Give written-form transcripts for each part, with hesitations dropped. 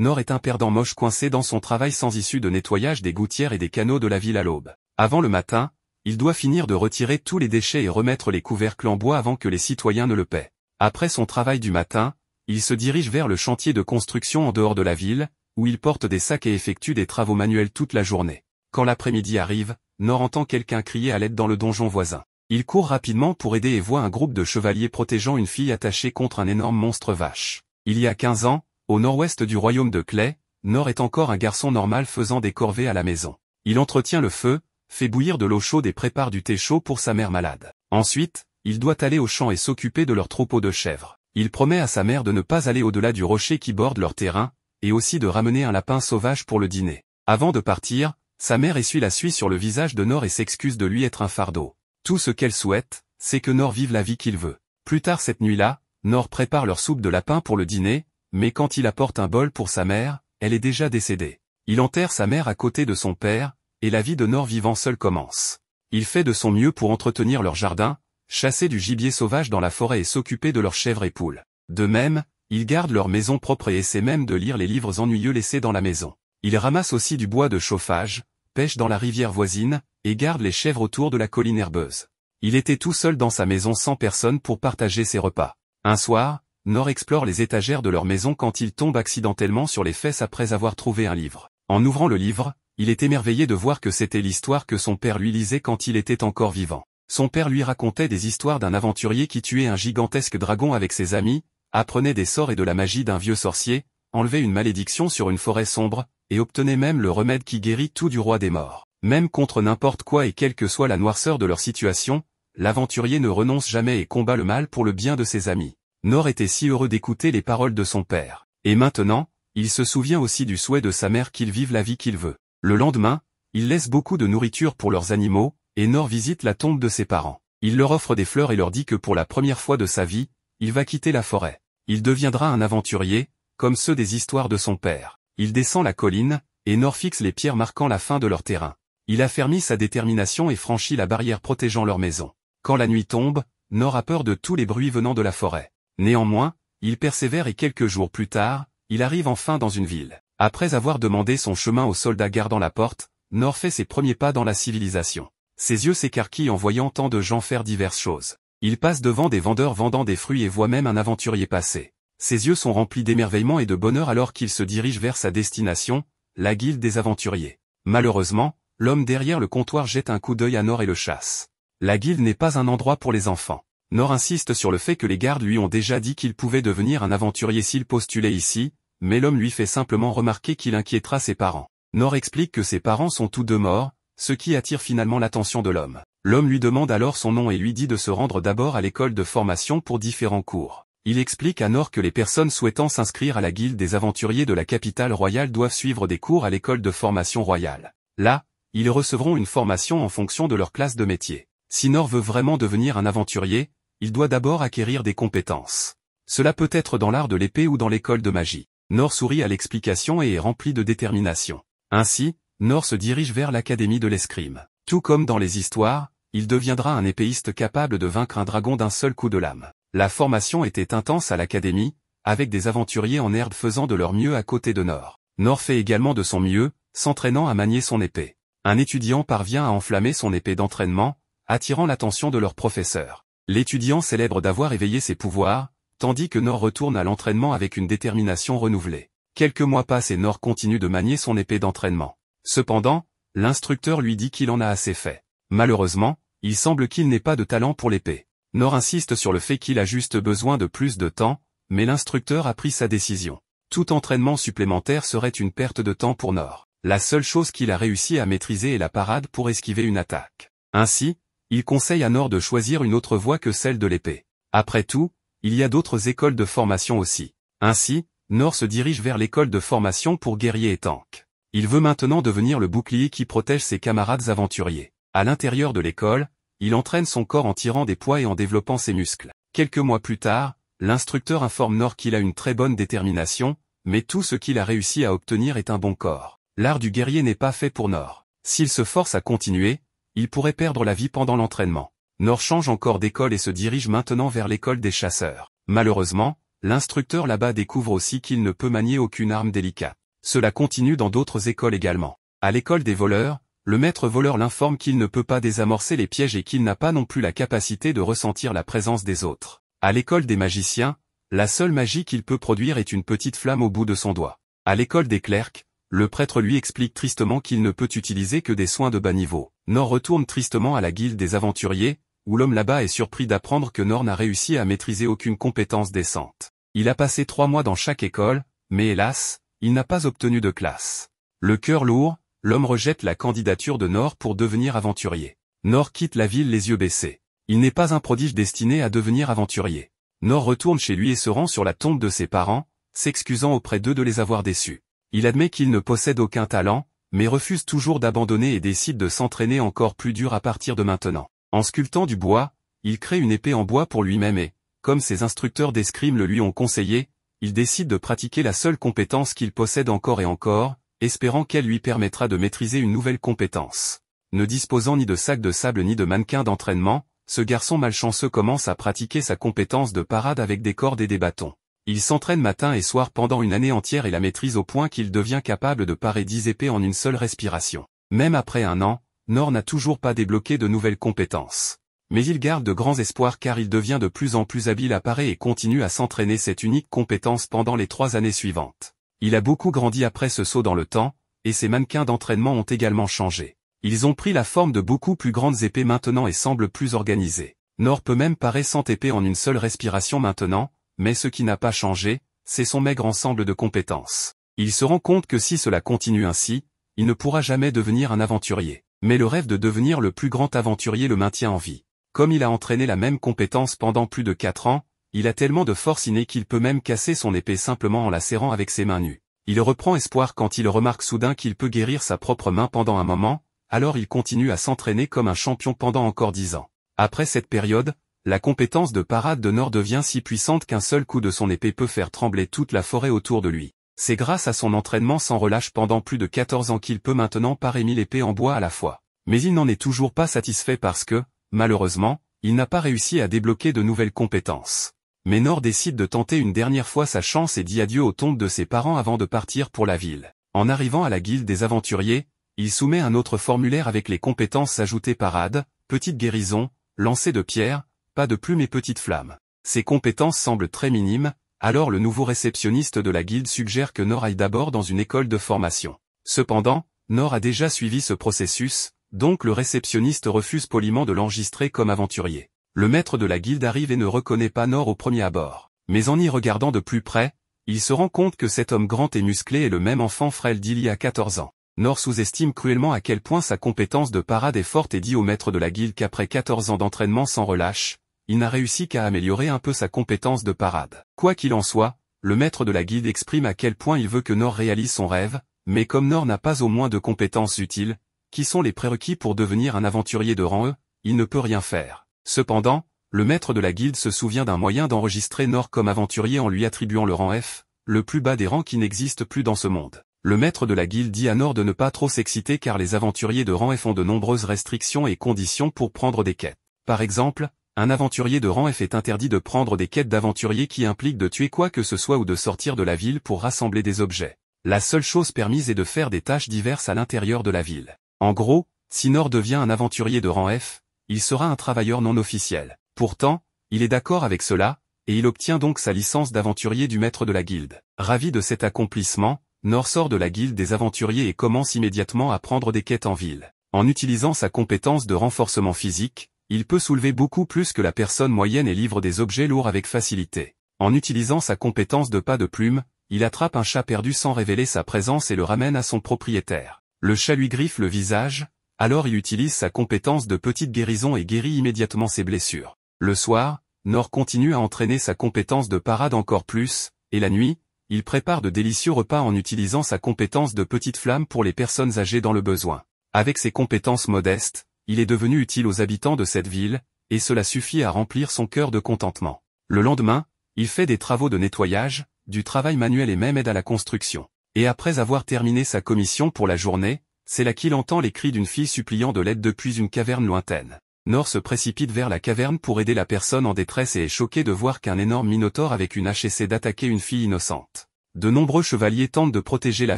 Nord est un perdant moche coincé dans son travail sans issue de nettoyage des gouttières et des canaux de la ville à l'aube. Avant le matin, il doit finir de retirer tous les déchets et remettre les couvercles en bois avant que les citoyens ne le paient. Après son travail du matin, il se dirige vers le chantier de construction en dehors de la ville, où il porte des sacs et effectue des travaux manuels toute la journée. Quand l'après-midi arrive, Nord entend quelqu'un crier à l'aide dans le donjon voisin. Il court rapidement pour aider et voit un groupe de chevaliers protégeant une fille attachée contre un énorme monstre vache. Il y a 15 ans, au nord-ouest du royaume de Clay, Nord est encore un garçon normal faisant des corvées à la maison. Il entretient le feu, fait bouillir de l'eau chaude et prépare du thé chaud pour sa mère malade. Ensuite, il doit aller au champ et s'occuper de leur troupeau de chèvres. Il promet à sa mère de ne pas aller au-delà du rocher qui borde leur terrain, et aussi de ramener un lapin sauvage pour le dîner. Avant de partir, sa mère essuie la suie sur le visage de Nord et s'excuse de lui être un fardeau. Tout ce qu'elle souhaite, c'est que Nord vive la vie qu'il veut. Plus tard cette nuit-là, Nord prépare leur soupe de lapin pour le dîner, mais quand il apporte un bol pour sa mère, elle est déjà décédée. Il enterre sa mère à côté de son père, et la vie de Nord vivant seul commence. Il fait de son mieux pour entretenir leur jardin, chasser du gibier sauvage dans la forêt et s'occuper de leurs chèvres et poules. De même, il garde leur maison propre et essaie même de lire les livres ennuyeux laissés dans la maison. Il ramasse aussi du bois de chauffage, pêche dans la rivière voisine, et garde les chèvres autour de la colline herbeuse. Il était tout seul dans sa maison sans personne pour partager ses repas. Un soir, Nord explore les étagères de leur maison quand il tombe accidentellement sur les fesses après avoir trouvé un livre. En ouvrant le livre, il est émerveillé de voir que c'était l'histoire que son père lui lisait quand il était encore vivant. Son père lui racontait des histoires d'un aventurier qui tuait un gigantesque dragon avec ses amis, apprenait des sorts et de la magie d'un vieux sorcier, enlevait une malédiction sur une forêt sombre, et obtenait même le remède qui guérit tout du roi des morts. Même contre n'importe quoi et quelle que soit la noirceur de leur situation, l'aventurier ne renonce jamais et combat le mal pour le bien de ses amis. Nord était si heureux d'écouter les paroles de son père. Et maintenant, il se souvient aussi du souhait de sa mère qu'il vive la vie qu'il veut. Le lendemain, il laisse beaucoup de nourriture pour leurs animaux, et Nord visite la tombe de ses parents. Il leur offre des fleurs et leur dit que pour la première fois de sa vie, il va quitter la forêt. Il deviendra un aventurier, comme ceux des histoires de son père. Il descend la colline, et Nord fixe les pierres marquant la fin de leur terrain. Il affermit sa détermination et franchit la barrière protégeant leur maison. Quand la nuit tombe, Nord a peur de tous les bruits venant de la forêt. Néanmoins, il persévère et quelques jours plus tard, il arrive enfin dans une ville. Après avoir demandé son chemin aux soldats gardant la porte, Nord fait ses premiers pas dans la civilisation. Ses yeux s'écarquillent en voyant tant de gens faire diverses choses. Il passe devant des vendeurs vendant des fruits et voit même un aventurier passer. Ses yeux sont remplis d'émerveillement et de bonheur alors qu'il se dirige vers sa destination, la guilde des aventuriers. Malheureusement, l'homme derrière le comptoir jette un coup d'œil à Nord et le chasse. La guilde n'est pas un endroit pour les enfants. Nord insiste sur le fait que les gardes lui ont déjà dit qu'il pouvait devenir un aventurier s'il postulait ici, mais l'homme lui fait simplement remarquer qu'il inquiétera ses parents. Nord explique que ses parents sont tous deux morts, ce qui attire finalement l'attention de l'homme. L'homme lui demande alors son nom et lui dit de se rendre d'abord à l'école de formation pour différents cours. Il explique à Nord que les personnes souhaitant s'inscrire à la guilde des aventuriers de la capitale royale doivent suivre des cours à l'école de formation royale. Là, ils recevront une formation en fonction de leur classe de métier. Si Nord veut vraiment devenir un aventurier, il doit d'abord acquérir des compétences. Cela peut être dans l'art de l'épée ou dans l'école de magie. Nord sourit à l'explication et est rempli de détermination. Ainsi, Nord se dirige vers l'académie de l'escrime. Tout comme dans les histoires, il deviendra un épéiste capable de vaincre un dragon d'un seul coup de lame. La formation était intense à l'académie, avec des aventuriers en herbe faisant de leur mieux à côté de Nord. Nord fait également de son mieux, s'entraînant à manier son épée. Un étudiant parvient à enflammer son épée d'entraînement, attirant l'attention de leur professeur. L'étudiant célèbre d'avoir éveillé ses pouvoirs, tandis que Nord retourne à l'entraînement avec une détermination renouvelée. Quelques mois passent et Nord continue de manier son épée d'entraînement. Cependant, l'instructeur lui dit qu'il en a assez fait. Malheureusement, il semble qu'il n'ait pas de talent pour l'épée. Nord insiste sur le fait qu'il a juste besoin de plus de temps, mais l'instructeur a pris sa décision. Tout entraînement supplémentaire serait une perte de temps pour Nord. La seule chose qu'il a réussi à maîtriser est la parade pour esquiver une attaque. Ainsi, il conseille à Nord de choisir une autre voie que celle de l'épée. Après tout, il y a d'autres écoles de formation aussi. Ainsi, Nord se dirige vers l'école de formation pour guerrier et tank. Il veut maintenant devenir le bouclier qui protège ses camarades aventuriers. À l'intérieur de l'école, il entraîne son corps en tirant des poids et en développant ses muscles. Quelques mois plus tard, l'instructeur informe Nord qu'il a une très bonne détermination, mais tout ce qu'il a réussi à obtenir est un bon corps. L'art du guerrier n'est pas fait pour Nord. S'il se force à continuer, il pourrait perdre la vie pendant l'entraînement. Nord change encore d'école et se dirige maintenant vers l'école des chasseurs. Malheureusement, l'instructeur là-bas découvre aussi qu'il ne peut manier aucune arme délicate. Cela continue dans d'autres écoles également. À l'école des voleurs, le maître voleur l'informe qu'il ne peut pas désamorcer les pièges et qu'il n'a pas non plus la capacité de ressentir la présence des autres. À l'école des magiciens, la seule magie qu'il peut produire est une petite flamme au bout de son doigt. À l'école des clercs, le prêtre lui explique tristement qu'il ne peut utiliser que des soins de bas niveau. Nord retourne tristement à la guilde des aventuriers, où l'homme là-bas est surpris d'apprendre que Nord n'a réussi à maîtriser aucune compétence décente. Il a passé 3 mois dans chaque école, mais hélas, il n'a pas obtenu de classe. Le cœur lourd, l'homme rejette la candidature de Nord pour devenir aventurier. Nord quitte la ville les yeux baissés. Il n'est pas un prodige destiné à devenir aventurier. Nord retourne chez lui et se rend sur la tombe de ses parents, s'excusant auprès d'eux de les avoir déçus. Il admet qu'il ne possède aucun talent, mais refuse toujours d'abandonner et décide de s'entraîner encore plus dur à partir de maintenant. En sculptant du bois, il crée une épée en bois pour lui-même et, comme ses instructeurs d'escrime le lui ont conseillé, il décide de pratiquer la seule compétence qu'il possède encore et encore, espérant qu'elle lui permettra de maîtriser une nouvelle compétence. Ne disposant ni de sac de sable ni de mannequin d'entraînement, ce garçon malchanceux commence à pratiquer sa compétence de parade avec des cordes et des bâtons. Il s'entraîne matin et soir pendant une année entière et la maîtrise au point qu'il devient capable de parer 10 épées en une seule respiration. Même après un an, Nord n'a toujours pas débloqué de nouvelles compétences. Mais il garde de grands espoirs car il devient de plus en plus habile à parer et continue à s'entraîner cette unique compétence pendant les 3 années suivantes. Il a beaucoup grandi après ce saut dans le temps, et ses mannequins d'entraînement ont également changé. Ils ont pris la forme de beaucoup plus grandes épées maintenant et semblent plus organisés. Nord peut même parer 100 épées en une seule respiration maintenant, mais ce qui n'a pas changé, c'est son maigre ensemble de compétences. Il se rend compte que si cela continue ainsi, il ne pourra jamais devenir un aventurier. Mais le rêve de devenir le plus grand aventurier le maintient en vie. Comme il a entraîné la même compétence pendant plus de 4 ans, il a tellement de force innée qu'il peut même casser son épée simplement en la serrant avec ses mains nues. Il reprend espoir quand il remarque soudain qu'il peut guérir sa propre main pendant un moment, alors il continue à s'entraîner comme un champion pendant encore 10 ans. Après cette période, la compétence de parade de Nord devient si puissante qu'un seul coup de son épée peut faire trembler toute la forêt autour de lui. C'est grâce à son entraînement sans relâche pendant plus de 14 ans qu'il peut maintenant parer 1000 épées en bois à la fois. Mais il n'en est toujours pas satisfait parce que, malheureusement, il n'a pas réussi à débloquer de nouvelles compétences. Mais Nord décide de tenter une dernière fois sa chance et dit adieu aux tombes de ses parents avant de partir pour la ville. En arrivant à la guilde des aventuriers, il soumet un autre formulaire avec les compétences ajoutées parade, petite guérison, lancer de pierre, pas de plume et petite flamme. Ces compétences semblent très minimes, alors le nouveau réceptionniste de la guilde suggère que Nord aille d'abord dans une école de formation. Cependant, Nord a déjà suivi ce processus, donc le réceptionniste refuse poliment de l'enregistrer comme aventurier. Le maître de la guilde arrive et ne reconnaît pas Nord au premier abord. Mais en y regardant de plus près, il se rend compte que cet homme grand et musclé est le même enfant frêle d'il y a 14 ans. Nord sous-estime cruellement à quel point sa compétence de parade est forte et dit au maître de la guilde qu'après 14 ans d'entraînement sans relâche, il n'a réussi qu'à améliorer un peu sa compétence de parade. Quoi qu'il en soit, le maître de la guilde exprime à quel point il veut que Nord réalise son rêve, mais comme Nord n'a pas au moins de compétences utiles, qui sont les prérequis pour devenir un aventurier de rang E, il ne peut rien faire. Cependant, le maître de la guilde se souvient d'un moyen d'enregistrer Nord comme aventurier en lui attribuant le rang F, le plus bas des rangs qui n'existe plus dans ce monde. Le maître de la guilde dit à Nord de ne pas trop s'exciter car les aventuriers de rang F ont de nombreuses restrictions et conditions pour prendre des quêtes. Par exemple, un aventurier de rang F est interdit de prendre des quêtes d'aventurier qui impliquent de tuer quoi que ce soit ou de sortir de la ville pour rassembler des objets. La seule chose permise est de faire des tâches diverses à l'intérieur de la ville. En gros, si Nord devient un aventurier de rang F, il sera un travailleur non officiel. Pourtant, il est d'accord avec cela, et il obtient donc sa licence d'aventurier du maître de la guilde. Ravi de cet accomplissement, Nord sort de la guilde des aventuriers et commence immédiatement à prendre des quêtes en ville. En utilisant sa compétence de renforcement physique, il peut soulever beaucoup plus que la personne moyenne et livre des objets lourds avec facilité. En utilisant sa compétence de pas de plume, il attrape un chat perdu sans révéler sa présence et le ramène à son propriétaire. Le chat lui griffe le visage, alors il utilise sa compétence de petite guérison et guérit immédiatement ses blessures. Le soir, Nord continue à entraîner sa compétence de parade encore plus, et la nuit, il prépare de délicieux repas en utilisant sa compétence de petite flamme pour les personnes âgées dans le besoin. Avec ses compétences modestes, il est devenu utile aux habitants de cette ville, et cela suffit à remplir son cœur de contentement. Le lendemain, il fait des travaux de nettoyage, du travail manuel et même aide à la construction. Et après avoir terminé sa commission pour la journée, c'est là qu'il entend les cris d'une fille suppliant de l'aide depuis une caverne lointaine. Nor se précipite vers la caverne pour aider la personne en détresse et est choqué de voir qu'un énorme minotaure avec une hache essaie d'attaquer une fille innocente. De nombreux chevaliers tentent de protéger la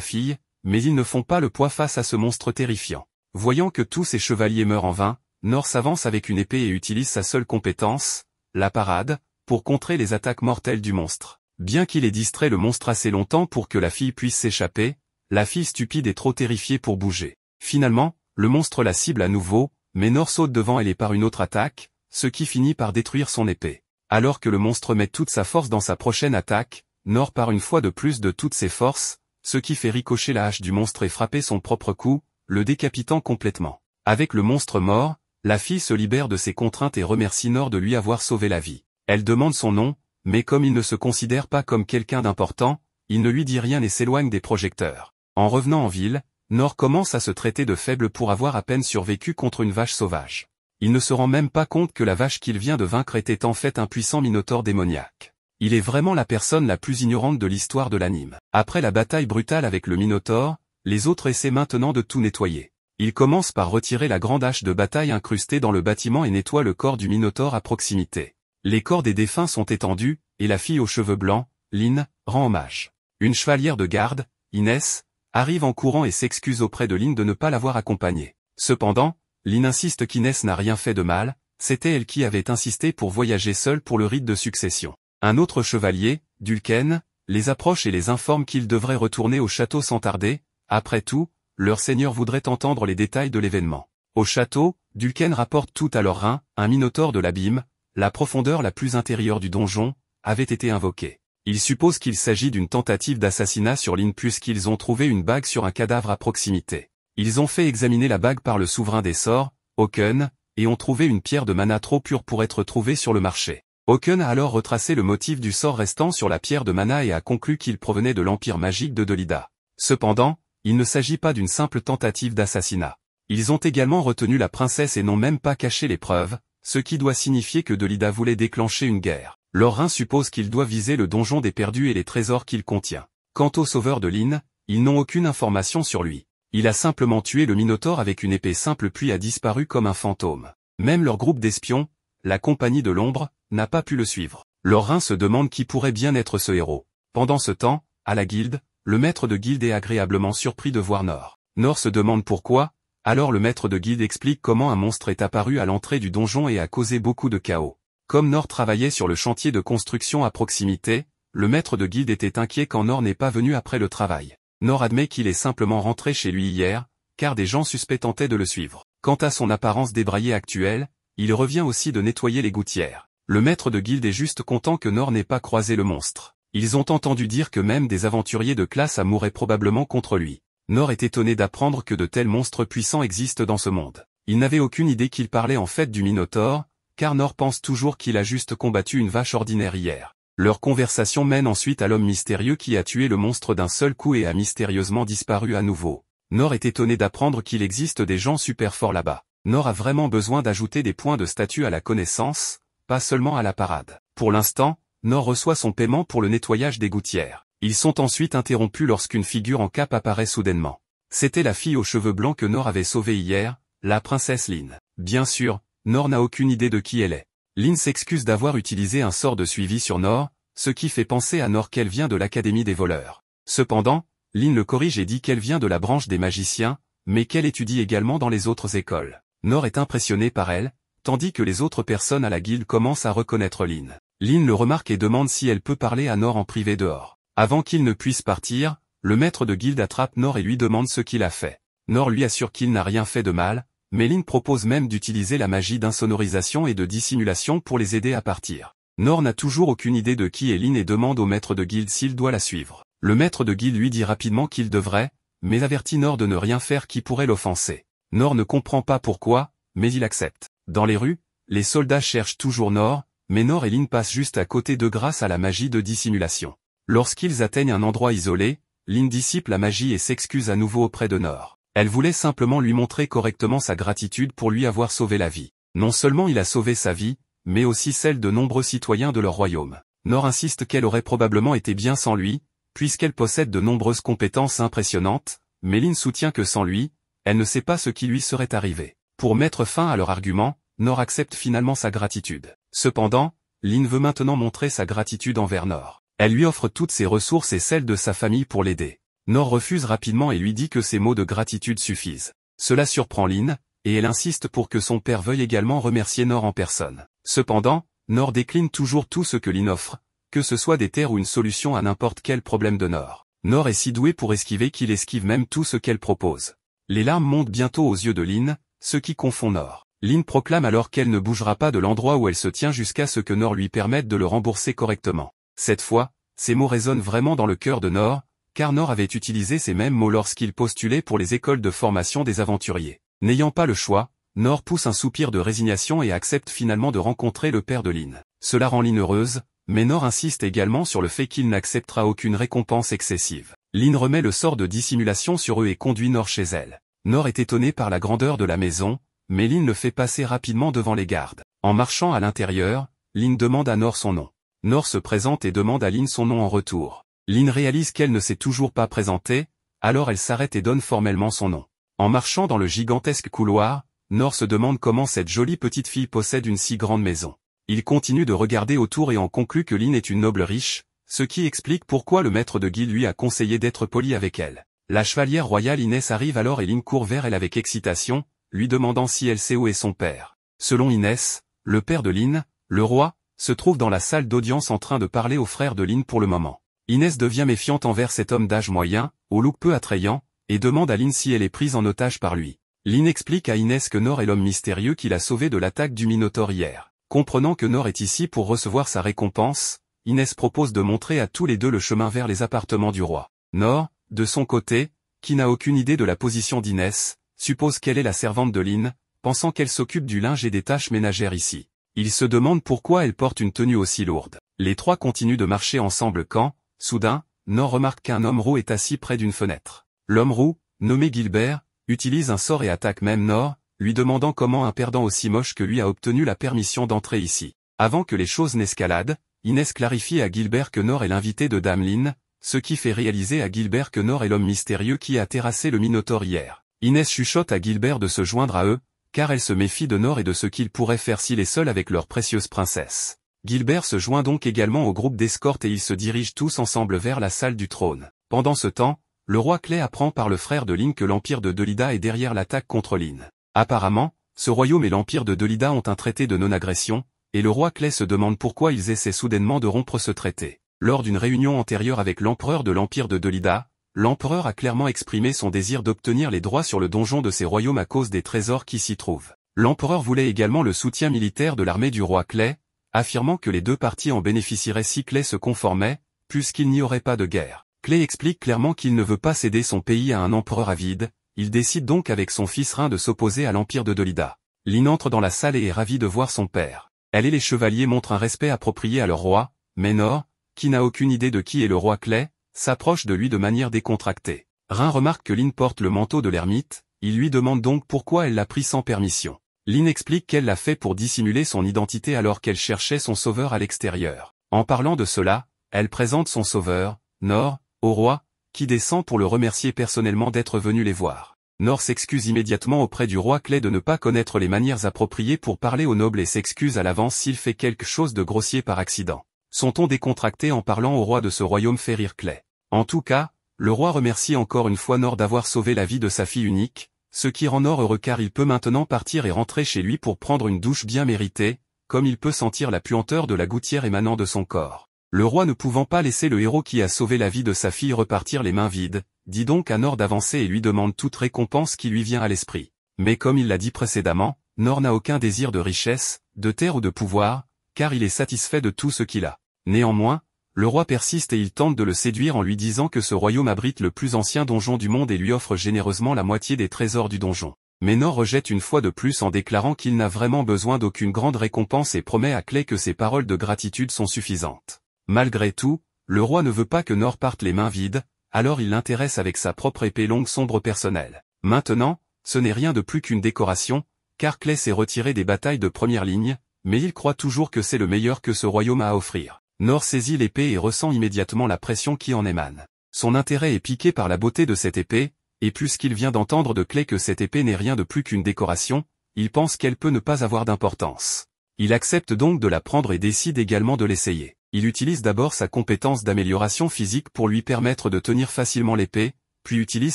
fille, mais ils ne font pas le poids face à ce monstre terrifiant. Voyant que tous ces chevaliers meurent en vain, Nor s'avance avec une épée et utilise sa seule compétence, la parade, pour contrer les attaques mortelles du monstre. Bien qu'il ait distrait le monstre assez longtemps pour que la fille puisse s'échapper, la fille stupide est trop terrifiée pour bouger. Finalement, le monstre la cible à nouveau, mais Nor saute devant elle et par une autre attaque, ce qui finit par détruire son épée. Alors que le monstre met toute sa force dans sa prochaine attaque, Nor part une fois de plus de toutes ses forces, ce qui fait ricocher la hache du monstre et frapper son propre coup, le décapitant complètement. Avec le monstre mort, la fille se libère de ses contraintes et remercie Nor de lui avoir sauvé la vie. Elle demande son nom, mais comme il ne se considère pas comme quelqu'un d'important, il ne lui dit rien et s'éloigne des projecteurs. En revenant en ville, Nor commence à se traiter de faible pour avoir à peine survécu contre une vache sauvage. Il ne se rend même pas compte que la vache qu'il vient de vaincre était en fait un puissant minotaure démoniaque. Il est vraiment la personne la plus ignorante de l'histoire de l'anime. Après la bataille brutale avec le minotaure, les autres essaient maintenant de tout nettoyer. Ils commencent par retirer la grande hache de bataille incrustée dans le bâtiment et nettoient le corps du minotaure à proximité. Les corps des défunts sont étendus, et la fille aux cheveux blancs, Lynn, rend hommage. Une chevalière de garde, Inès, arrive en courant et s'excuse auprès de Lynn de ne pas l'avoir accompagnée. Cependant, Lynn insiste qu'Inès n'a rien fait de mal, c'était elle qui avait insisté pour voyager seule pour le rite de succession. Un autre chevalier, Dulken, les approche et les informe qu'ils devraient retourner au château sans tarder. Après tout, leur seigneur voudrait entendre les détails de l'événement. Au château, Dulken rapporte tout à leur rein, un minotaure de l'abîme, la profondeur la plus intérieure du donjon, avait été invoquée. Ils supposent qu'il s'agit d'une tentative d'assassinat sur Lynn puisqu'ils ont trouvé une bague sur un cadavre à proximité. Ils ont fait examiner la bague par le souverain des sorts, Oken, et ont trouvé une pierre de mana trop pure pour être trouvée sur le marché. Oken a alors retracé le motif du sort restant sur la pierre de mana et a conclu qu'il provenait de l'empire magique de Dolida. Cependant, il ne s'agit pas d'une simple tentative d'assassinat. Ils ont également retenu la princesse et n'ont même pas caché les preuves, ce qui doit signifier que Dolida voulait déclencher une guerre. Leur rein suppose qu'ils doivent viser le donjon des perdus et les trésors qu'il contient. Quant au sauveur de Lynn, ils n'ont aucune information sur lui. Il a simplement tué le minotaure avec une épée simple puis a disparu comme un fantôme. Même leur groupe d'espions, la compagnie de l'ombre, n'a pas pu le suivre. Leur rein se demande qui pourrait bien être ce héros. Pendant ce temps, à la guilde, le maître de guilde est agréablement surpris de voir Nor. Nor se demande pourquoi, alors le maître de guilde explique comment un monstre est apparu à l'entrée du donjon et a causé beaucoup de chaos. Comme Nor travaillait sur le chantier de construction à proximité, le maître de guilde était inquiet quand Nor n'est pas venu après le travail. Nor admet qu'il est simplement rentré chez lui hier, car des gens suspects tentaient de le suivre. Quant à son apparence débraillée actuelle, il revient aussi de nettoyer les gouttières. Le maître de guilde est juste content que Nor n'ait pas croisé le monstre. Ils ont entendu dire que même des aventuriers de classe mourraient probablement contre lui. Nor est étonné d'apprendre que de tels monstres puissants existent dans ce monde. Il n'avait aucune idée qu'il parlait en fait du Minotaure, car Nor pense toujours qu'il a juste combattu une vache ordinaire hier. Leur conversation mène ensuite à l'homme mystérieux qui a tué le monstre d'un seul coup et a mystérieusement disparu à nouveau. Nor est étonné d'apprendre qu'il existe des gens super forts là-bas. Nor a vraiment besoin d'ajouter des points de statut à la connaissance, pas seulement à la parade. Pour l'instant, Nor reçoit son paiement pour le nettoyage des gouttières. Ils sont ensuite interrompus lorsqu'une figure en cape apparaît soudainement. C'était la fille aux cheveux blancs que Nor avait sauvée hier, la princesse Lynn. Bien sûr, Nor n'a aucune idée de qui elle est. Lynn s'excuse d'avoir utilisé un sort de suivi sur Nor, ce qui fait penser à Nor qu'elle vient de l'académie des voleurs. Cependant, Lynn le corrige et dit qu'elle vient de la branche des magiciens, mais qu'elle étudie également dans les autres écoles. Nor est impressionné par elle, tandis que les autres personnes à la guilde commencent à reconnaître Lynn. Lynn le remarque et demande si elle peut parler à Nor en privé dehors. Avant qu'il ne puisse partir, le maître de guilde attrape Nor et lui demande ce qu'il a fait. Nor lui assure qu'il n'a rien fait de mal, mais Lynn propose même d'utiliser la magie d'insonorisation et de dissimulation pour les aider à partir. Nor n'a toujours aucune idée de qui est Lynn et demande au maître de guilde s'il doit la suivre. Le maître de guilde lui dit rapidement qu'il devrait, mais avertit Nor de ne rien faire qui pourrait l'offenser. Nor ne comprend pas pourquoi, mais il accepte. Dans les rues, les soldats cherchent toujours Nor, mais Nor et Lynn passent juste à côté d'eux grâce à la magie de dissimulation. Lorsqu'ils atteignent un endroit isolé, Lynn dissipe la magie et s'excuse à nouveau auprès de Nor. Elle voulait simplement lui montrer correctement sa gratitude pour lui avoir sauvé la vie. Non seulement il a sauvé sa vie, mais aussi celle de nombreux citoyens de leur royaume. Nor insiste qu'elle aurait probablement été bien sans lui, puisqu'elle possède de nombreuses compétences impressionnantes, mais Lynn soutient que sans lui, elle ne sait pas ce qui lui serait arrivé. Pour mettre fin à leur argument, Nor accepte finalement sa gratitude. Cependant, Lin veut maintenant montrer sa gratitude envers Nor. Elle lui offre toutes ses ressources et celles de sa famille pour l'aider. Nor refuse rapidement et lui dit que ses mots de gratitude suffisent. Cela surprend Lin, et elle insiste pour que son père veuille également remercier Nor en personne. Cependant, Nor décline toujours tout ce que Lin offre, que ce soit des terres ou une solution à n'importe quel problème de Nor. Nor est si doué pour esquiver qu'il esquive même tout ce qu'elle propose. Les larmes montent bientôt aux yeux de Lin, ce qui confond Nor. Lin proclame alors qu'elle ne bougera pas de l'endroit où elle se tient jusqu'à ce que Nor lui permette de le rembourser correctement. Cette fois, ces mots résonnent vraiment dans le cœur de Nor, car Nor avait utilisé ces mêmes mots lorsqu'il postulait pour les écoles de formation des aventuriers. N'ayant pas le choix, Nor pousse un soupir de résignation et accepte finalement de rencontrer le père de Lin. Cela rend Lin heureuse, mais Nor insiste également sur le fait qu'il n'acceptera aucune récompense excessive. Lin remet le sort de dissimulation sur eux et conduit Nor chez elle. Nor est étonné par la grandeur de la maison, mais Lin le fait passer rapidement devant les gardes. En marchant à l'intérieur, Lin demande à Nor son nom. Nor se présente et demande à Lin son nom en retour. Lin réalise qu'elle ne s'est toujours pas présentée, alors elle s'arrête et donne formellement son nom. En marchant dans le gigantesque couloir, Nor se demande comment cette jolie petite fille possède une si grande maison. Il continue de regarder autour et en conclut que Lin est une noble riche, ce qui explique pourquoi le maître de guilde lui a conseillé d'être poli avec elle. La chevalière royale Inès arrive alors et Lin court vers elle avec excitation, lui demandant si elle sait où est son père. Selon Inès, le père de Lin, le roi, se trouve dans la salle d'audience en train de parler au frère de Lin pour le moment. Inès devient méfiante envers cet homme d'âge moyen, au look peu attrayant, et demande à Lin si elle est prise en otage par lui. Lin explique à Inès que Nor est l'homme mystérieux qui l'a sauvé de l'attaque du Minotaure hier. Comprenant que Nor est ici pour recevoir sa récompense, Inès propose de montrer à tous les deux le chemin vers les appartements du roi. Nor, de son côté, qui n'a aucune idée de la position d'Inès, suppose qu'elle est la servante de Lin, pensant qu'elle s'occupe du linge et des tâches ménagères ici. Il se demande pourquoi elle porte une tenue aussi lourde. Les trois continuent de marcher ensemble quand, soudain, Nor remarque qu'un homme roux est assis près d'une fenêtre. L'homme roux, nommé Gilbert, utilise un sort et attaque même Nor, lui demandant comment un perdant aussi moche que lui a obtenu la permission d'entrer ici. Avant que les choses n'escaladent, Inès clarifie à Gilbert que Nor est l'invité de Dame Lin, ce qui fait réaliser à Gilbert que Nor est l'homme mystérieux qui a terrassé le Minotaure hier. Inès chuchote à Gilbert de se joindre à eux, car elle se méfie de Nor et de ce qu'il pourrait faire s'il est seul avec leur précieuse princesse. Gilbert se joint donc également au groupe d'escorte et ils se dirigent tous ensemble vers la salle du trône. Pendant ce temps, le roi Clay apprend par le frère de Lin que l'empire de Delida est derrière l'attaque contre Lin. Apparemment, ce royaume et l'empire de Delida ont un traité de non-agression, et le roi Clay se demande pourquoi ils essaient soudainement de rompre ce traité. Lors d'une réunion antérieure avec l'empereur de l'empire de Delida, l'empereur a clairement exprimé son désir d'obtenir les droits sur le donjon de ces royaumes à cause des trésors qui s'y trouvent. L'empereur voulait également le soutien militaire de l'armée du roi Clay, affirmant que les deux parties en bénéficieraient si Clay se conformait, puisqu'il n'y aurait pas de guerre. Clay explique clairement qu'il ne veut pas céder son pays à un empereur avide, il décide donc avec son fils Rhin de s'opposer à l'empire de Delida. Lin entre dans la salle et est ravie de voir son père. Elle et les chevaliers montrent un respect approprié à leur roi, mais Nor, qui n'a aucune idée de qui est le roi Clay, s'approche de lui de manière décontractée. Rhin remarque que Lin porte le manteau de l'ermite, il lui demande donc pourquoi elle l'a pris sans permission. Lin explique qu'elle l'a fait pour dissimuler son identité alors qu'elle cherchait son sauveur à l'extérieur. En parlant de cela, elle présente son sauveur, Nor, au roi, qui descend pour le remercier personnellement d'être venu les voir. Nor s'excuse immédiatement auprès du roi Clay de ne pas connaître les manières appropriées pour parler aux nobles et s'excuse à l'avance s'il fait quelque chose de grossier par accident. Son ton décontracté en parlant au roi de ce royaume fait rire Clay. En tout cas, le roi remercie encore une fois Nor d'avoir sauvé la vie de sa fille unique, ce qui rend Nor heureux car il peut maintenant partir et rentrer chez lui pour prendre une douche bien méritée, comme il peut sentir la puanteur de la gouttière émanant de son corps. Le roi ne pouvant pas laisser le héros qui a sauvé la vie de sa fille repartir les mains vides, dit donc à Nor d'avancer et lui demande toute récompense qui lui vient à l'esprit. Mais comme il l'a dit précédemment, Nor n'a aucun désir de richesse, de terre ou de pouvoir, car il est satisfait de tout ce qu'il a. Néanmoins, le roi persiste et il tente de le séduire en lui disant que ce royaume abrite le plus ancien donjon du monde et lui offre généreusement la moitié des trésors du donjon. Mais Nor rejette une fois de plus en déclarant qu'il n'a vraiment besoin d'aucune grande récompense et promet à Clay que ses paroles de gratitude sont suffisantes. Malgré tout, le roi ne veut pas que Nor parte les mains vides, alors il l'intéresse avec sa propre épée longue sombre personnelle. Maintenant, ce n'est rien de plus qu'une décoration, car Clay s'est retiré des batailles de première ligne, mais il croit toujours que c'est le meilleur que ce royaume a à offrir. Nor saisit l'épée et ressent immédiatement la pression qui en émane. Son intérêt est piqué par la beauté de cette épée, et puisqu'il vient d'entendre de Clay que cette épée n'est rien de plus qu'une décoration, il pense qu'elle peut ne pas avoir d'importance. Il accepte donc de la prendre et décide également de l'essayer. Il utilise d'abord sa compétence d'amélioration physique pour lui permettre de tenir facilement l'épée, puis utilise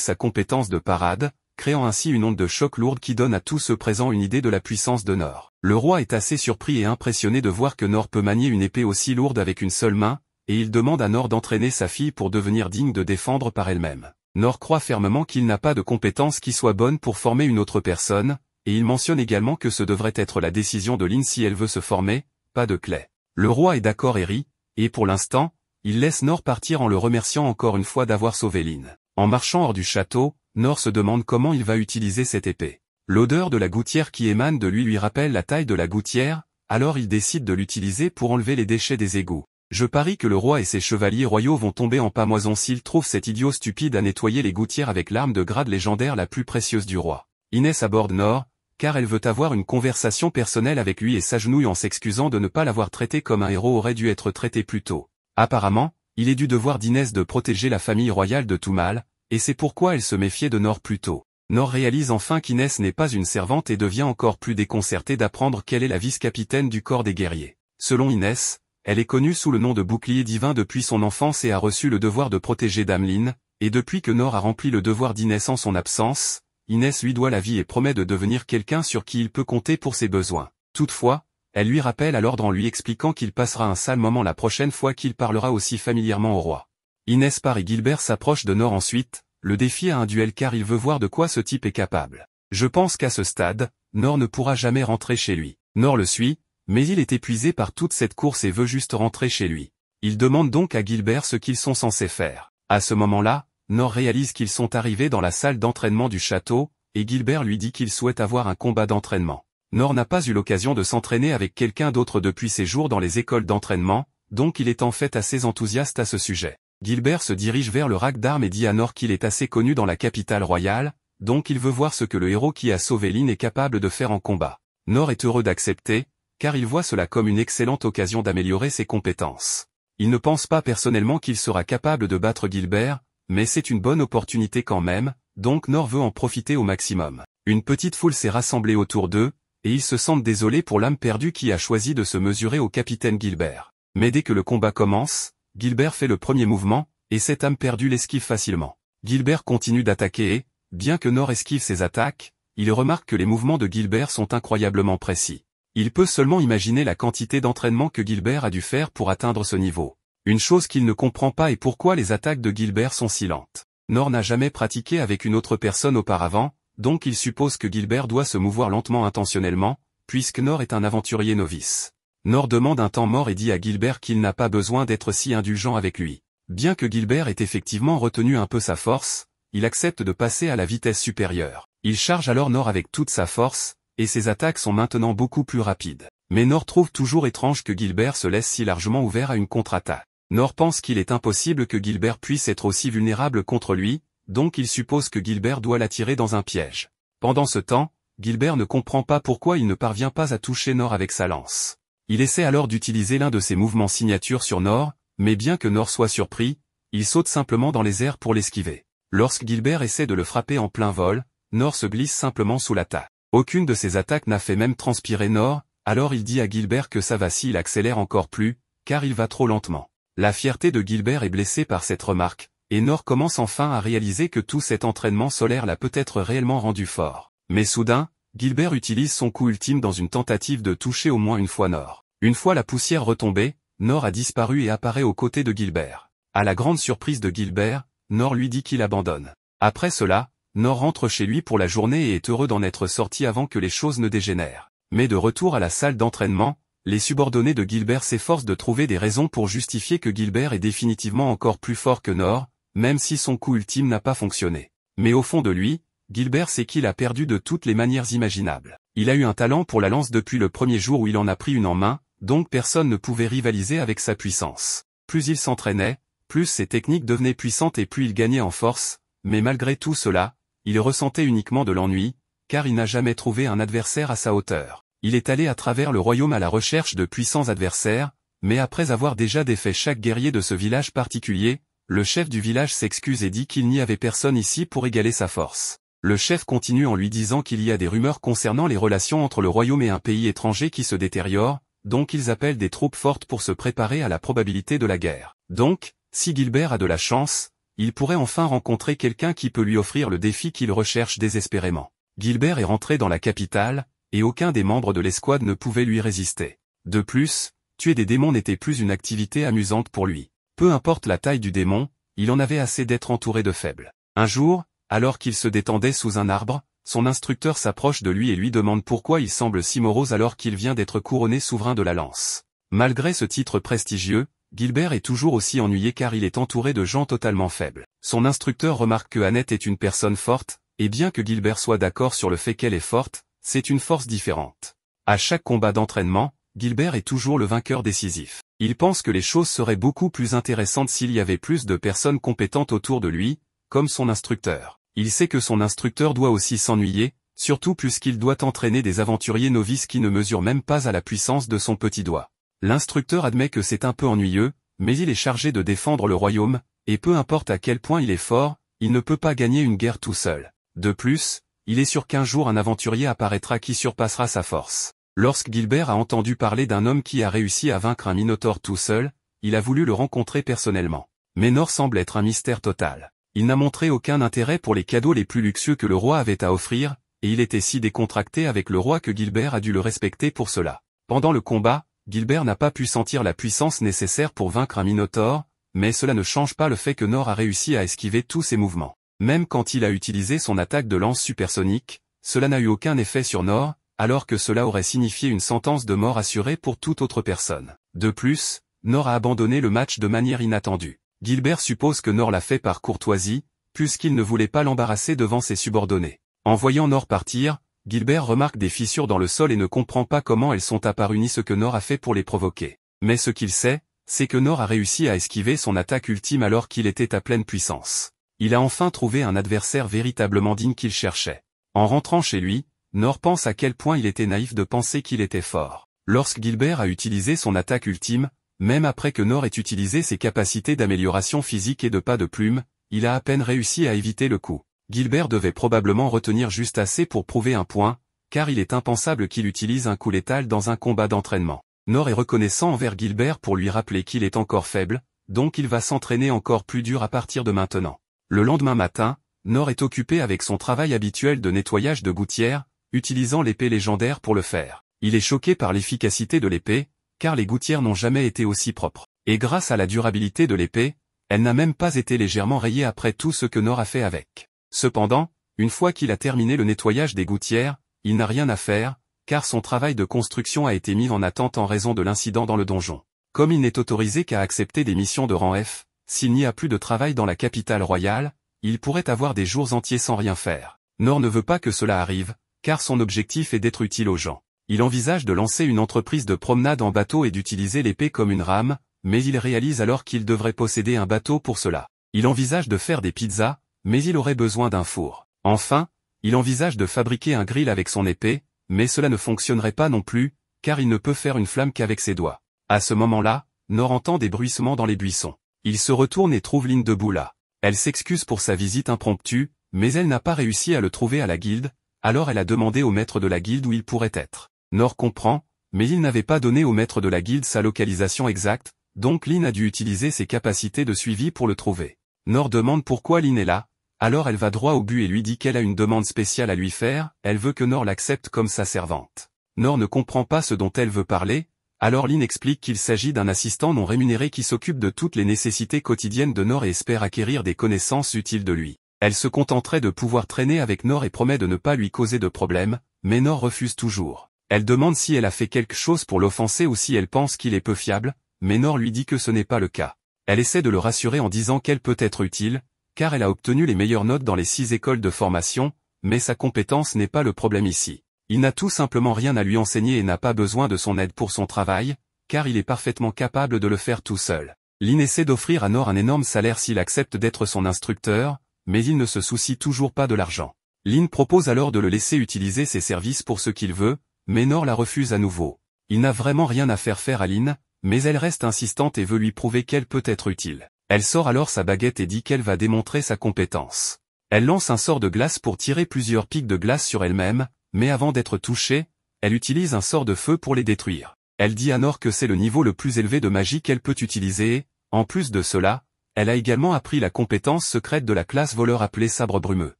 sa compétence de parade, créant ainsi une onde de choc lourde qui donne à tous ceux présents une idée de la puissance de Nor. Le roi est assez surpris et impressionné de voir que Nor peut manier une épée aussi lourde avec une seule main, et il demande à Nor d'entraîner sa fille pour devenir digne de défendre par elle-même. Nor croit fermement qu'il n'a pas de compétences qui soient bonnes pour former une autre personne, et il mentionne également que ce devrait être la décision de Lin si elle veut se former, pas de Clay. Le roi est d'accord et rit, et pour l'instant, il laisse Nor partir en le remerciant encore une fois d'avoir sauvé Lin. En marchant hors du château, Nor se demande comment il va utiliser cette épée. L'odeur de la gouttière qui émane de lui rappelle la taille de la gouttière, alors il décide de l'utiliser pour enlever les déchets des égouts. Je parie que le roi et ses chevaliers royaux vont tomber en pâmoison s'ils trouvent cet idiot stupide à nettoyer les gouttières avec l'arme de grade légendaire la plus précieuse du roi. Inès aborde Nor, car elle veut avoir une conversation personnelle avec lui et s'agenouille en s'excusant de ne pas l'avoir traité comme un héros aurait dû être traité plus tôt. Apparemment, il est du devoir d'Inès de protéger la famille royale de tout mal, et c'est pourquoi elle se méfiait de Nor plus tôt. Nor réalise enfin qu'Inès n'est pas une servante et devient encore plus déconcertée d'apprendre qu'elle est la vice-capitaine du corps des guerriers. Selon Inès, elle est connue sous le nom de bouclier divin depuis son enfance et a reçu le devoir de protéger Dame Lin, et depuis que Nor a rempli le devoir d'Inès en son absence, Inès lui doit la vie et promet de devenir quelqu'un sur qui il peut compter pour ses besoins. Toutefois, elle lui rappelle à l'ordre en lui expliquant qu'il passera un sale moment la prochaine fois qu'il parlera aussi familièrement au roi. Inès part et Gilbert s'approche de Nor ensuite, le défie à un duel car il veut voir de quoi ce type est capable. Je pense qu'à ce stade, Nor ne pourra jamais rentrer chez lui. Nor le suit, mais il est épuisé par toute cette course et veut juste rentrer chez lui. Il demande donc à Gilbert ce qu'ils sont censés faire. À ce moment-là, Nor réalise qu'ils sont arrivés dans la salle d'entraînement du château, et Gilbert lui dit qu'il souhaite avoir un combat d'entraînement. Nor n'a pas eu l'occasion de s'entraîner avec quelqu'un d'autre depuis ses jours dans les écoles d'entraînement, donc il est en fait assez enthousiaste à ce sujet. Gilbert se dirige vers le rack d'armes et dit à Nor qu'il est assez connu dans la capitale royale, donc il veut voir ce que le héros qui a sauvé Lin est capable de faire en combat. Nor est heureux d'accepter, car il voit cela comme une excellente occasion d'améliorer ses compétences. Il ne pense pas personnellement qu'il sera capable de battre Gilbert, mais c'est une bonne opportunité quand même, donc Nor veut en profiter au maximum. Une petite foule s'est rassemblée autour d'eux, et ils se sentent désolés pour l'âme perdue qui a choisi de se mesurer au capitaine Gilbert. Mais dès que le combat commence, Gilbert fait le premier mouvement, et cette âme perdue l'esquive facilement. Gilbert continue d'attaquer et, bien que Nor esquive ses attaques, il remarque que les mouvements de Gilbert sont incroyablement précis. Il peut seulement imaginer la quantité d'entraînement que Gilbert a dû faire pour atteindre ce niveau. Une chose qu'il ne comprend pas est pourquoi les attaques de Gilbert sont si lentes. Nor n'a jamais pratiqué avec une autre personne auparavant, donc il suppose que Gilbert doit se mouvoir lentement intentionnellement, puisque Nor est un aventurier novice. Nor demande un temps mort et dit à Gilbert qu'il n'a pas besoin d'être si indulgent avec lui. Bien que Gilbert ait effectivement retenu un peu sa force, il accepte de passer à la vitesse supérieure. Il charge alors Nor avec toute sa force, et ses attaques sont maintenant beaucoup plus rapides. Mais Nor trouve toujours étrange que Gilbert se laisse si largement ouvert à une contre-attaque. Nor pense qu'il est impossible que Gilbert puisse être aussi vulnérable contre lui, donc il suppose que Gilbert doit l'attirer dans un piège. Pendant ce temps, Gilbert ne comprend pas pourquoi il ne parvient pas à toucher Nor avec sa lance. Il essaie alors d'utiliser l'un de ses mouvements signature sur Nor, mais bien que Nor soit surpris, il saute simplement dans les airs pour l'esquiver. Lorsque Gilbert essaie de le frapper en plein vol, Nor se glisse simplement sous l'attaque. Aucune de ses attaques n'a fait même transpirer Nor, alors il dit à Gilbert que ça va s'il accélère encore plus, car il va trop lentement. La fierté de Gilbert est blessée par cette remarque, et Nor commence enfin à réaliser que tout cet entraînement solaire l'a peut-être réellement rendu fort. Mais soudain, Gilbert utilise son coup ultime dans une tentative de toucher au moins une fois Nor. Une fois la poussière retombée, Nor a disparu et apparaît aux côtés de Gilbert. À la grande surprise de Gilbert, Nor lui dit qu'il abandonne. Après cela, Nor rentre chez lui pour la journée et est heureux d'en être sorti avant que les choses ne dégénèrent. Mais de retour à la salle d'entraînement, les subordonnés de Gilbert s'efforcent de trouver des raisons pour justifier que Gilbert est définitivement encore plus fort que Nor, même si son coup ultime n'a pas fonctionné. Mais au fond de lui, Gilbert sait qu'il a perdu de toutes les manières imaginables. Il a eu un talent pour la lance depuis le premier jour où il en a pris une en main, donc personne ne pouvait rivaliser avec sa puissance. Plus il s'entraînait, plus ses techniques devenaient puissantes et plus il gagnait en force, mais malgré tout cela, il ressentait uniquement de l'ennui, car il n'a jamais trouvé un adversaire à sa hauteur. Il est allé à travers le royaume à la recherche de puissants adversaires, mais après avoir déjà défait chaque guerrier de ce village particulier, le chef du village s'excuse et dit qu'il n'y avait personne ici pour égaler sa force. Le chef continue en lui disant qu'il y a des rumeurs concernant les relations entre le royaume et un pays étranger qui se détériorent, donc ils appellent des troupes fortes pour se préparer à la probabilité de la guerre. Donc, si Gilbert a de la chance, il pourrait enfin rencontrer quelqu'un qui peut lui offrir le défi qu'il recherche désespérément. Gilbert est rentré dans la capitale, et aucun des membres de l'escouade ne pouvait lui résister. De plus, tuer des démons n'était plus une activité amusante pour lui. Peu importe la taille du démon, il en avait assez d'être entouré de faibles. Un jour, alors qu'il se détendait sous un arbre, son instructeur s'approche de lui et lui demande pourquoi il semble si morose alors qu'il vient d'être couronné souverain de la lance. Malgré ce titre prestigieux, Gilbert est toujours aussi ennuyé car il est entouré de gens totalement faibles. Son instructeur remarque que Annette est une personne forte, et bien que Gilbert soit d'accord sur le fait qu'elle est forte, c'est une force différente. À chaque combat d'entraînement, Gilbert est toujours le vainqueur décisif. Il pense que les choses seraient beaucoup plus intéressantes s'il y avait plus de personnes compétentes autour de lui, comme son instructeur. Il sait que son instructeur doit aussi s'ennuyer, surtout puisqu'il doit entraîner des aventuriers novices qui ne mesurent même pas à la puissance de son petit doigt. L'instructeur admet que c'est un peu ennuyeux, mais il est chargé de défendre le royaume, et peu importe à quel point il est fort, il ne peut pas gagner une guerre tout seul. De plus, il est sûr qu'un jour un aventurier apparaîtra qui surpassera sa force. Lorsque Gilbert a entendu parler d'un homme qui a réussi à vaincre un minotaure tout seul, il a voulu le rencontrer personnellement. Mais Nor semble être un mystère total. Il n'a montré aucun intérêt pour les cadeaux les plus luxueux que le roi avait à offrir, et il était si décontracté avec le roi que Gilbert a dû le respecter pour cela. Pendant le combat, Gilbert n'a pas pu sentir la puissance nécessaire pour vaincre un minotaure, mais cela ne change pas le fait que Nor a réussi à esquiver tous ses mouvements. Même quand il a utilisé son attaque de lance supersonique, cela n'a eu aucun effet sur Nor, alors que cela aurait signifié une sentence de mort assurée pour toute autre personne. De plus, Nor a abandonné le match de manière inattendue. Gilbert suppose que Nor l'a fait par courtoisie, puisqu'il ne voulait pas l'embarrasser devant ses subordonnés. En voyant Nor partir, Gilbert remarque des fissures dans le sol et ne comprend pas comment elles sont apparues ni ce que Nor a fait pour les provoquer. Mais ce qu'il sait, c'est que Nor a réussi à esquiver son attaque ultime alors qu'il était à pleine puissance. Il a enfin trouvé un adversaire véritablement digne qu'il cherchait. En rentrant chez lui, Nor pense à quel point il était naïf de penser qu'il était fort. Lorsque Gilbert a utilisé son attaque ultime, même après que Nor ait utilisé ses capacités d'amélioration physique et de pas de plume, il a à peine réussi à éviter le coup. Gilbert devait probablement retenir juste assez pour prouver un point, car il est impensable qu'il utilise un coup létal dans un combat d'entraînement. Nor est reconnaissant envers Gilbert pour lui rappeler qu'il est encore faible, donc il va s'entraîner encore plus dur à partir de maintenant. Le lendemain matin, Nor est occupé avec son travail habituel de nettoyage de gouttières, utilisant l'épée légendaire pour le faire. Il est choqué par l'efficacité de l'épée, car les gouttières n'ont jamais été aussi propres. Et grâce à la durabilité de l'épée, elle n'a même pas été légèrement rayée après tout ce que Nor a fait avec. Cependant, une fois qu'il a terminé le nettoyage des gouttières, il n'a rien à faire, car son travail de construction a été mis en attente en raison de l'incident dans le donjon. Comme il n'est autorisé qu'à accepter des missions de rang F, s'il n'y a plus de travail dans la capitale royale, il pourrait avoir des jours entiers sans rien faire. Nor ne veut pas que cela arrive, car son objectif est d'être utile aux gens. Il envisage de lancer une entreprise de promenade en bateau et d'utiliser l'épée comme une rame, mais il réalise alors qu'il devrait posséder un bateau pour cela. Il envisage de faire des pizzas, mais il aurait besoin d'un four. Enfin, il envisage de fabriquer un grill avec son épée, mais cela ne fonctionnerait pas non plus, car il ne peut faire une flamme qu'avec ses doigts. À ce moment-là, Nor entend des bruissements dans les buissons. Il se retourne et trouve Lynn debout là. Elle s'excuse pour sa visite impromptue, mais elle n'a pas réussi à le trouver à la guilde, alors elle a demandé au maître de la guilde où il pourrait être. Nor comprend, mais il n'avait pas donné au maître de la guilde sa localisation exacte, donc Lynn a dû utiliser ses capacités de suivi pour le trouver. Nor demande pourquoi Lynn est là, alors elle va droit au but et lui dit qu'elle a une demande spéciale à lui faire, elle veut que Nor l'accepte comme sa servante. Nor ne comprend pas ce dont elle veut parler, alors Lynn explique qu'il s'agit d'un assistant non rémunéré qui s'occupe de toutes les nécessités quotidiennes de Nor et espère acquérir des connaissances utiles de lui. Elle se contenterait de pouvoir traîner avec Nor et promet de ne pas lui causer de problème, mais Nor refuse toujours. Elle demande si elle a fait quelque chose pour l'offenser ou si elle pense qu'il est peu fiable, mais Nor lui dit que ce n'est pas le cas. Elle essaie de le rassurer en disant qu'elle peut être utile, car elle a obtenu les meilleures notes dans les 6 écoles de formation, mais sa compétence n'est pas le problème ici. Il n'a tout simplement rien à lui enseigner et n'a pas besoin de son aide pour son travail, car il est parfaitement capable de le faire tout seul. Lynn essaie d'offrir à Nor un énorme salaire s'il accepte d'être son instructeur, mais il ne se soucie toujours pas de l'argent. Lynn propose alors de le laisser utiliser ses services pour ce qu'il veut, mais Nor la refuse à nouveau. Il n'a vraiment rien à faire à Lynn, mais elle reste insistante et veut lui prouver qu'elle peut être utile. Elle sort alors sa baguette et dit qu'elle va démontrer sa compétence. Elle lance un sort de glace pour tirer plusieurs pics de glace sur elle-même, mais avant d'être touchée, elle utilise un sort de feu pour les détruire. Elle dit à Nor que c'est le niveau le plus élevé de magie qu'elle peut utiliser et, en plus de cela, elle a également appris la compétence secrète de la classe voleur appelée sabre brumeux.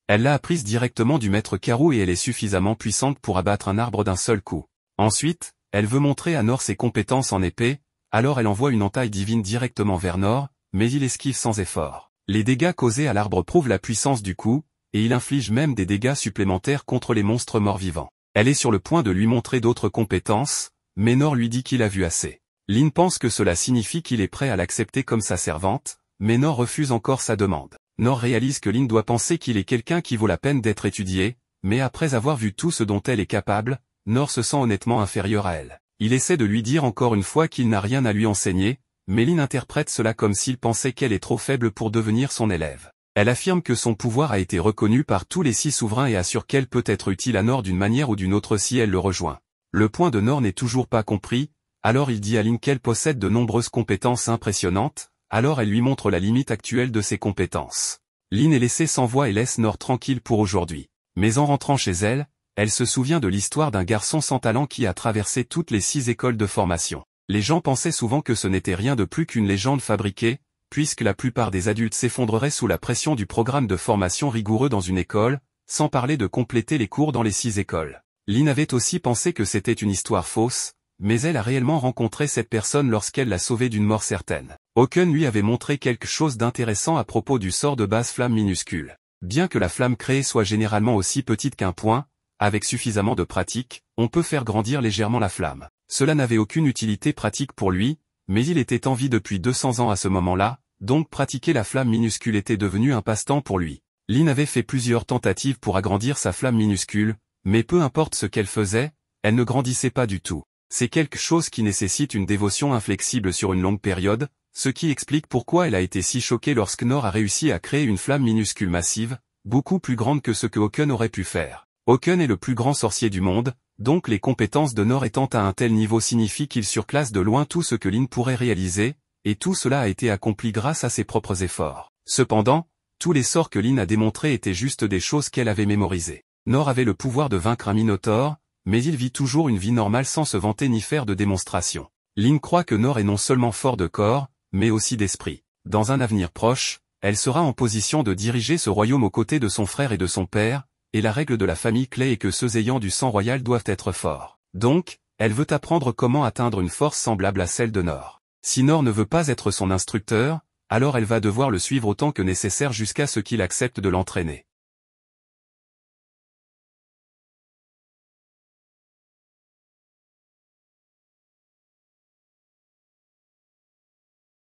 Elle l'a apprise directement du maître Karou et elle est suffisamment puissante pour abattre un arbre d'un seul coup. Ensuite, elle veut montrer à Nor ses compétences en épée, alors elle envoie une entaille divine directement vers Nor, mais il esquive sans effort. Les dégâts causés à l'arbre prouvent la puissance du coup, et il inflige même des dégâts supplémentaires contre les monstres morts-vivants. Elle est sur le point de lui montrer d'autres compétences, mais Nor lui dit qu'il a vu assez. Lin pense que cela signifie qu'il est prêt à l'accepter comme sa servante, mais Nor refuse encore sa demande. Nor réalise que Lin doit penser qu'il est quelqu'un qui vaut la peine d'être étudié, mais après avoir vu tout ce dont elle est capable, Nor se sent honnêtement inférieur à elle. Il essaie de lui dire encore une fois qu'il n'a rien à lui enseigner, mais Lin interprète cela comme s'il pensait qu'elle est trop faible pour devenir son élève. Elle affirme que son pouvoir a été reconnu par tous les 6 souverains et assure qu'elle peut être utile à Nor d'une manière ou d'une autre si elle le rejoint. Le point de Nor n'est toujours pas compris, alors il dit à Lin qu'elle possède de nombreuses compétences impressionnantes, alors elle lui montre la limite actuelle de ses compétences. Lin est laissée sans voix et laisse Nor tranquille pour aujourd'hui. Mais en rentrant chez elle, elle se souvient de l'histoire d'un garçon sans talent qui a traversé toutes les 6 écoles de formation. Les gens pensaient souvent que ce n'était rien de plus qu'une légende fabriquée, puisque la plupart des adultes s'effondreraient sous la pression du programme de formation rigoureux dans une école, sans parler de compléter les cours dans les 6 écoles. Lin avait aussi pensé que c'était une histoire fausse, mais elle a réellement rencontré cette personne lorsqu'elle l'a sauvée d'une mort certaine. Oken lui avait montré quelque chose d'intéressant à propos du sort de base flamme minuscule. Bien que la flamme créée soit généralement aussi petite qu'un point, avec suffisamment de pratique, on peut faire grandir légèrement la flamme. Cela n'avait aucune utilité pratique pour lui, mais il était en vie depuis 200 ans à ce moment-là, donc pratiquer la flamme minuscule était devenu un passe-temps pour lui. Lin avait fait plusieurs tentatives pour agrandir sa flamme minuscule, mais peu importe ce qu'elle faisait, elle ne grandissait pas du tout. C'est quelque chose qui nécessite une dévotion inflexible sur une longue période, ce qui explique pourquoi elle a été si choquée lorsque Nor a réussi à créer une flamme minuscule massive, beaucoup plus grande que ce que Oken aurait pu faire. Oken est le plus grand sorcier du monde, donc les compétences de Nor étant à un tel niveau signifie qu'il surclasse de loin tout ce que Lin pourrait réaliser, et tout cela a été accompli grâce à ses propres efforts. Cependant, tous les sorts que Lin a démontrés étaient juste des choses qu'elle avait mémorisées. Nor avait le pouvoir de vaincre un minotaure, mais il vit toujours une vie normale sans se vanter ni faire de démonstration. Lin croit que Nor est non seulement fort de corps, mais aussi d'esprit. Dans un avenir proche, elle sera en position de diriger ce royaume aux côtés de son frère et de son père, et la règle de la famille clé est que ceux ayant du sang royal doivent être forts. Donc, elle veut apprendre comment atteindre une force semblable à celle de Nor. Si Nor ne veut pas être son instructeur, alors elle va devoir le suivre autant que nécessaire jusqu'à ce qu'il accepte de l'entraîner.